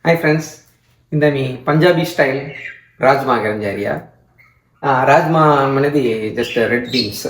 Hi friends, in the Punjabi style Rajma Garanjaria. Rajma manadi just red beans.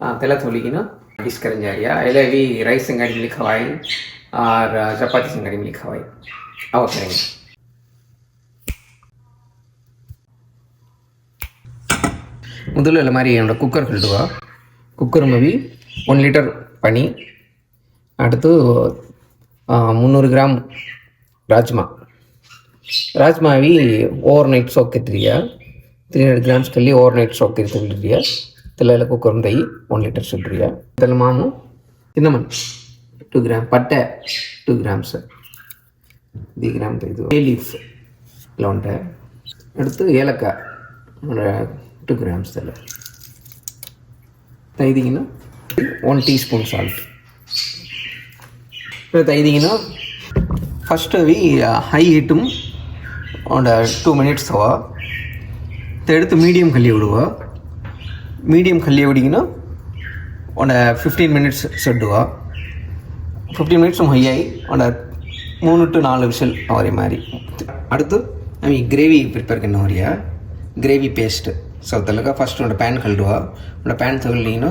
Tela tholigina dish Garanjaria. Elevi rice and gadimli khawai or chapati and gadimli khawai. Okay. முதல்ல இல்லை மாதிரி என்னோடய cooker கழுதுவா cooker மவி 1 litre பண்ணி அடுத்து 300 gram rajma ರಾಜ್ಮಾವಿ overnight ಸೋಕಿದ್ರಿಯಾ 300 ಗ್ರಾಮ್ಸ್ ಕಲ್ಲಿ ಓವರ್ ನೈಟ್ ಸೋಕಿರ್ತಿದ್ರಿಯಾ ತೆಲ್ಲ ಕುಕ್ಕರ್ ದೈ 1 ಲೀಟರ್ ಸುಡ್ರಿಯಾ ತೆಲ್ಲ ಮಾಮು ಚಿನ್ನಮನ್ 2 ಗ್ರಾಮ್ ಪಟ್ಟೆ 2 ಗ್ರಾಮ್ಸ್ 3 ಗ್ರಾಮ್ ಇದು ಬೇ ಲೀಫ್ ಎಲ್ಲ ಉಂಟೆ அடுத்து ஏலக்காய் 2 ಗ್ರಾಮ್ಸ್ ಎಲ್ಲ ತೈದಿಗಿನ 1 ಟೀಸ್ಪೂನ್ ಸಾಲ್ಟ್ ತೈದಿಗಿನ ಫಸ್ಟ್ ಅವಿ ಹೈ ಹೀಟುம் 2 minutes ಹವಾ ತೆಗೆದು ಮೀಡಿಯಂ ಕಲ್ಲಿ ಬಿಡುವ ಮೀಡಿಯಂ ಕಲ್ಲಿ ಬಿಡಿಗಿನ 15 minutes ಸಡ್ಡುವ 15 minutes ಹೈಯಾಗಿ 3 to 4 ವಿಷಲ್ ಅವರೇ ಮಾರಿ அடுத்து ಅವಿ ಗ್ರೇವಿ ಪ್ರಿಪೇರ್ करना हो रहा ग्रेवी पेस्ट सब तलका फर्स्ट पैन कलवा पैन तगलिन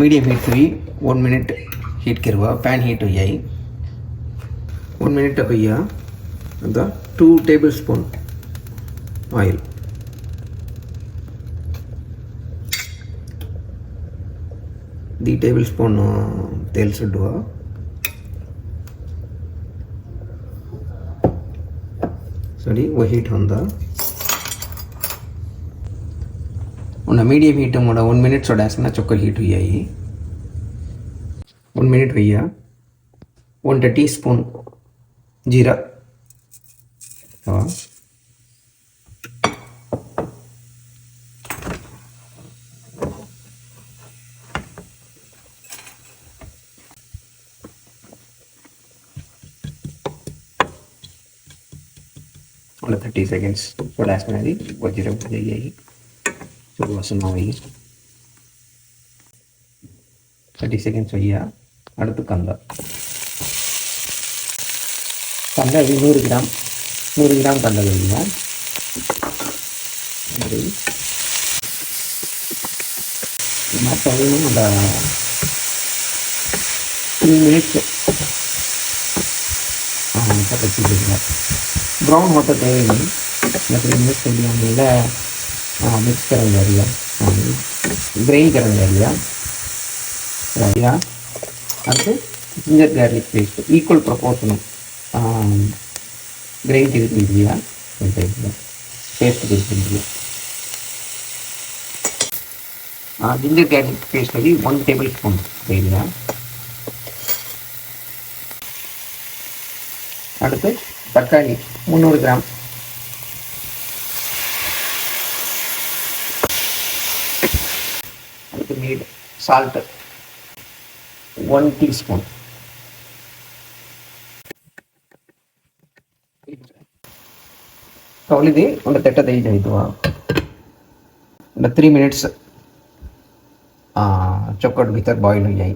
मीडियम हीट हुई 1 minute हीट करवा पैन हीट हुई 1 minute भैया अंत 2 tablespoon ऑयल दी tablespoon तेल सुडवा सॉरी वो हीट होंदा मीडियम हीट 1 minute सोडासना चोकर हीट हुई आई 1 minute भैया 1 teaspoon जीरा हाँ और 30 seconds सोडासना दी वो जीरा भुज जाएगी वासन होगी 30 seconds भैया அடுத்து कंदा कंदा 100 ग्राम कंदा भैया मसाले 3 minutes ब्राउन होता है 3 minutes के लिए हमने मिक्स करने जा रही है ग्राइंड करने जा रही है அடுத்து जिंजर गार्लिक पेस्ट ஈக்குவல் ப்ரொபோர்ஷனும் கிரைண்ட் இருக்குதுயா பேஸ்ட் இருக்குதுயா जिंजर गार्लिक पेस्ट ಅಲ್ಲಿ 1 tablespoon இருக்குதுயா அடுத்து தக்காளி 300 கிராம் அடுத்து மீட் சால்ட் 1 teaspoon ತೊಳೆದು ಒಂದು ತೆಟ್ಟ ತೆಗೆದು 3 minutes चौकट भीतर बॉईल हो जाए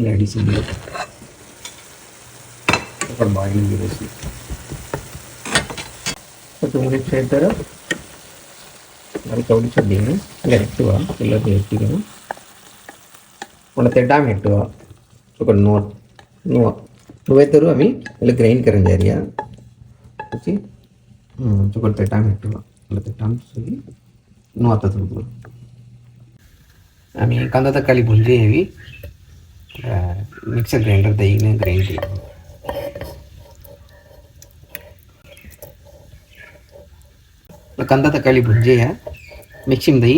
लेडीज चौकट बॉईल हो गई 2 minutes इधर तौली चढ़ी इट्टुवा इट्टिगे तेटा इट्टुवा चौकट नुवेतर अभी ग्राइंड करने जा रही है चौकट तेटा इट्टुवा तेटा नुआता आम्ही कांदा तक्काली भुंजी हेवी मिक्सर ग्राइंडर दही ग्राइंड कांदा तक्काली भुंजी है मिक्सिंग दही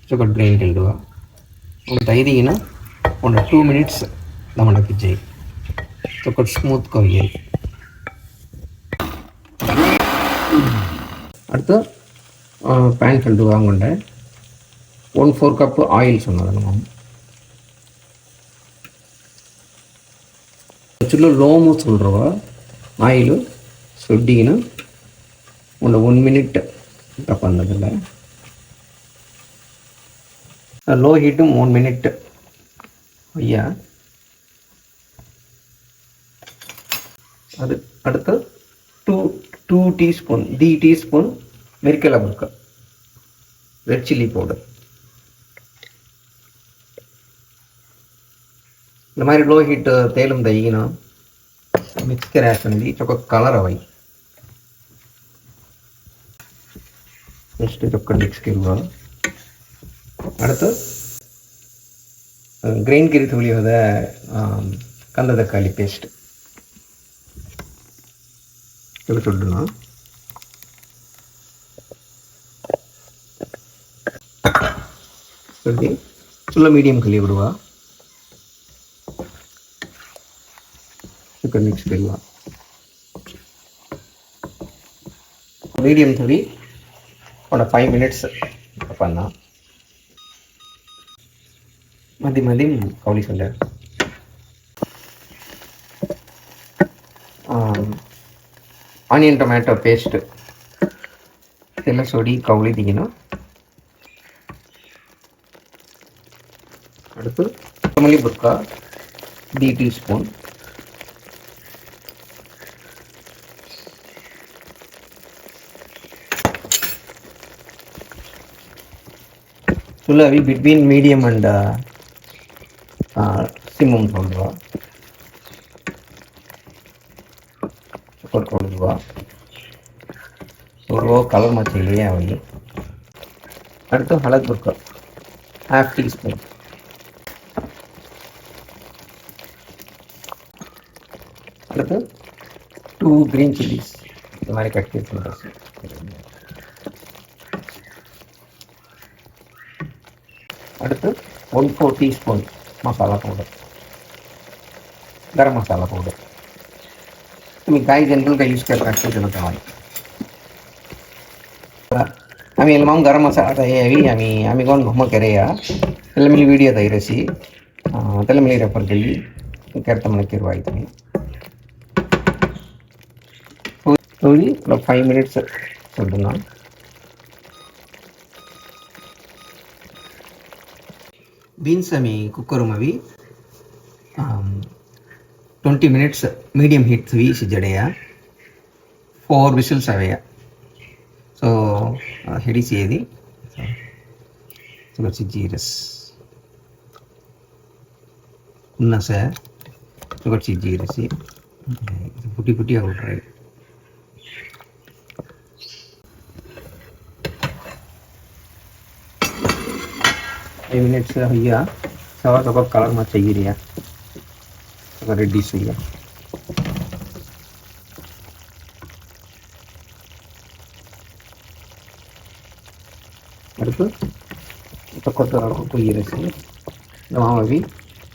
चौकट ग्राइंड कर तैदिगिन 2 minutes दमन पिज्जाई चौकट स्मूथ को அடுத்து பேன் கழுது வாங்கொண்ட 1/4 கப் ஆயில் சொன்னது ஆக்சுவலி லோமு சொல்கிறவா ஆயில் சொட்டிங்கன்னா 1 minute தப்பந்ததில்லை லோ ஹீட்டும் 1 minute ஐயா அது அடுத்து 2 டீஸ்பூன் दी டீஸ்பூன் மிர்க்கல முருக்க ரெட் சில்லி பவுடர். இந்த மாதிரி லோ ஹீட் तेल में दही ना मिक्स करायचं चोक कलर हवाई नेक्स्ट चोक मिक्स केलं அடுத்து ग्रेन ಕಿರಿ ತುಳಿಯೋದ ಕಂದ ತಕ್ಕಾಳಿ ಪೇಸ್ಟ್ ಇದು ಸುಡ್ಡೋಣ. ಸುಡ್ಡಿ ಫುಲ್ಲ ಮೀಡಿಯಂ ಕಲಿ ಬಿಡುವ. ಚಿಕನ್ ಮಿಕ್ಸ್ ಕರಿವ ಮೀಡಿಯಂ थोड़ी और 5 मिनट्स अपन मध्य मध्य कौली सुंदर आनियन टमाटो पेस्ट तेल सोडी कौली दिगिना அடுத்து கொத்தமல்லி புர்க்கா 3 டீஸ்பூன். சுல்லாவி பிட்வீன் மீடியம் அண்ட் சிம்மம் சொல்லுவா ಕೊಡುವ ஒரு கலர் மச்சையிலேயே அவை. அடுத்து ஹலத் புர்க்கா 1/2 டீஸ்பூன். அடுத்து 2 கிரீன் சில்லிஸ் இந்த மாதிரி கட் பண்ணி. அடுத்து 1/4 டீஸ்பூன் मसाला पाउडर गरम मसाला पाउडर. तुम्ही काय जनरल का यूज करता त्याच्याप्रमाणे आम्ही मग गरम मसाला यावी आम्ही कोण घुम करेया त्याला मी व्हिडिओ आहे रशी त्याला मी रेफर केली करता मला किरवाई तुम्ही थोडी 5 मिनिट्स सोडून बीन्स आम्ही कुकरमध्ये 20 मिनिट्स मीडियम हीट शिजड़ेया 4 विसिल्स अवेया. सो हिडिसेदी जीरस उन्नस जीरसी पुटी पुटी आउट्राई 5 मिनिट्स भैया सवा सवा कलर में चाहिए रिया रेडी चाहिए. அடுத்து கொத்த கொய்ய ரசி மாவி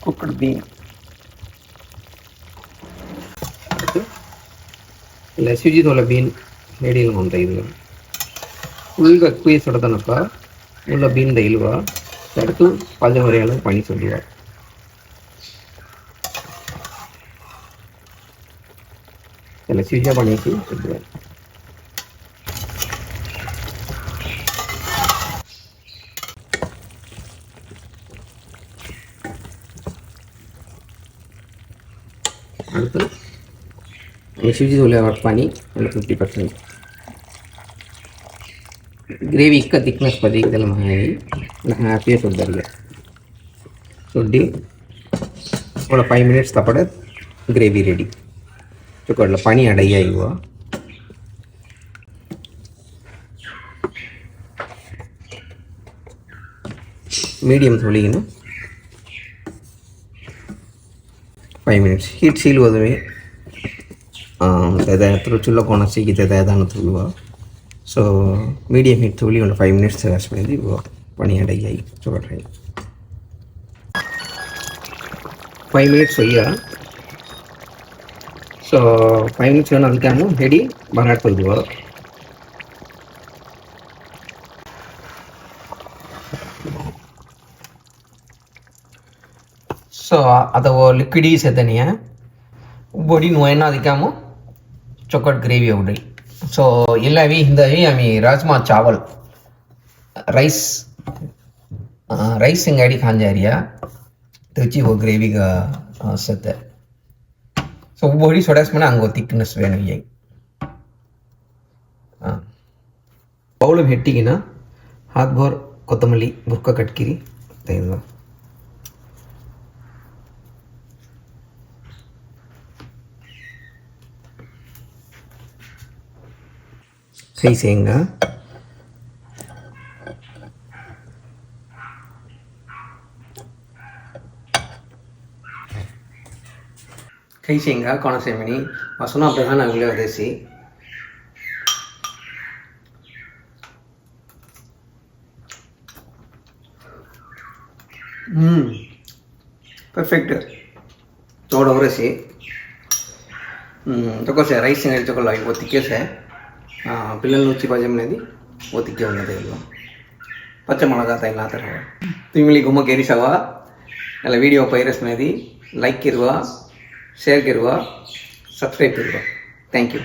குக்கர் பீன் இல்லை சுஜி தோலை பீன் ಮೆಡಿಯಲ್ ಅಂತ ಇದು உள்ள குய சுடதனப்பா உள்ள பீன் தைல்வா அடுத்து பஞ்சமுறையாலும் பனி சொல்லுவா. இல்லை சுஜா பண்ணிட்டு சொல்லுவார். அடுத்து शिवजी धोल्यावर पाणी 50%. ग्रेवी इक्का थिकनेस पदी त्याला माहिती हॅपी सोडदारिया सोडी थोड़ा 5 मिनिट्स तपडत ग्रेवी रेडी. चुकडलं पाणी अडैया इव मीडियम थोड़ी 5 मिनिट्स हीट सील होदवे चुल्ला कोण सीगिते दान तुलवा. सो मीडियम हीट तुली 5 मिनिट्स वेस्पी पनी अड़ाई चुकट 5 मिनिट्स वैया. सो 5 मिनिट्स अंकामु हेडी बराट तुलवा. सो अद लिक्विडी सेतनिया बॉडी नोयना अधिकामु चौकट ग्रेवी उड़ी. सो इला हिंदी आम्ही राजमा चावल राइस राइस हिंगाड़ी खान जा रही है तो वो ग्रेवी का सत्य. ಸೊ ಬೋಡಿ ಸೊಡಾಸ್ ಮನೆ ಹಂಗೆ ತಿಕ್ನೆಸ್ ವೇಣು ಈ ಬೌಲ್ ಹೆಟ್ಟಿಗಿನ ಹಾಕ್ಬೋರ್ ಕೊತ್ತಂಬರಿ ಬುರ್ಕ ಕಟ್ಕಿರಿ ತೆಗೆದು ಕೈ ಶೇಂಗಾ ಕೈ ಶೇಂಗಾ ಕೊಣಸೆಮಿನಿ ವಸನ ಪ್ರಧಾನ ಆಗಲೇ ಒದೆಸಿ ಪರ್ಫೆಕ್ಟ್ ತೋಡವರೆಸಿ తొక్కసే రైస్ నేర్చుకోవాలి ఇంకో తిక్కేసే పిల్లలు వచ్చి పజం అనేది ఓ తిక్కే ఉన్నది ఇల్లు పచ్చ మొಳಗ ತೈಲ ಆ ಥರ ತಿಂಗಳಿಗೆ ಗುಮ್ಮ ಕೇರಿಸವ ಎಲ್ಲ ವೀಡಿಯೋ ಪೈರಸ್ ಮೇದಿ ಲೈಕ್ ಇರುವ ಶೇರ್ ಇರುವ ಸಬ್ಸ್ಕ್ರೈಬ್ ಇರುವ ಥ್ಯಾಂಕ್ ಯು